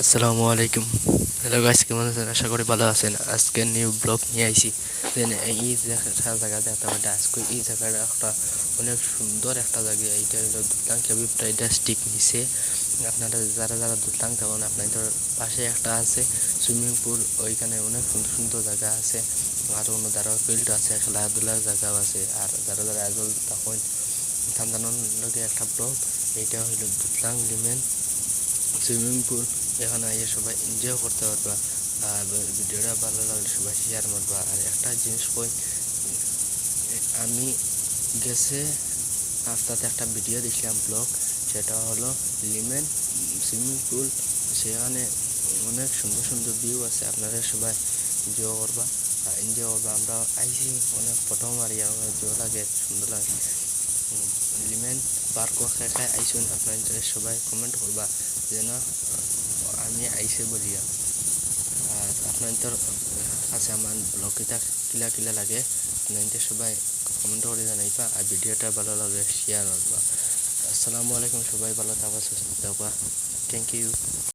আসসালামু আলাইকুম। Hello guys, কেমন আছেন? আশা করি ভালো আছেন। আজকে নিউ ব্লগ নিয়ে আইছি। এই জায়গা দেখতে পারেন, আজকে এই জায়গাটা একটা অনেক সুন্দর একটা জায়গা। এইটা হলো দুতলাং কেবি প্রাইডা স্টিক নিচে। আপনারা যারা যারা দুতলাং থাকুন, আপনাদের পাশে একটা আছে সুইমিং পুল। ওইখানে অনেক সুন্দর সুন্দর জায়গা আছে। আর অন্য যারা ফিল্ড আছে, খেলাধুলার জায়গাও আছে। আর যারা যারা আজল তখন সন্তানের লগে একটা ব্লগ। এইটা হইলো দুতলাং লিমেন সুইমিং পুল। এখানে আইয়া সবাই এনজয় করতে পারবা। আর ভিডিওটা ভালো লাগলে সবাই শেয়ার করবা। আর একটা জিনিস কই, আমি গেছে রাস্তাতে একটা ভিডিও দেখলাম ব্লগ, সেটা হলো লিমেন সুইমিং পুল। সেখানে অনেক সুন্দর সুন্দর ভিউ আছে। আপনারা সবাই এনজয় করবা, এনজয় করবা। আমরা আইসি অনেক ফটো মারি, আমার ভালো লাগে, সুন্দর লাগে। লিমেন পার্কও খাই আইসুন। আপনারা সবাই কমেন্ট করবা যেন আমি আইসে বলিয়া। আর আপনাদের কাছে আমার ব্লগটা কিলা কিলা লাগে, আপনাদের সবাই কমেন্ট করে জানাইবা। আর ভিডিওটা ভালো লাগে শেয়ার করবা। আসসালামু আলাইকুম, সবাই ভালো থাকবা, সুস্থ থাকবা। Thank you.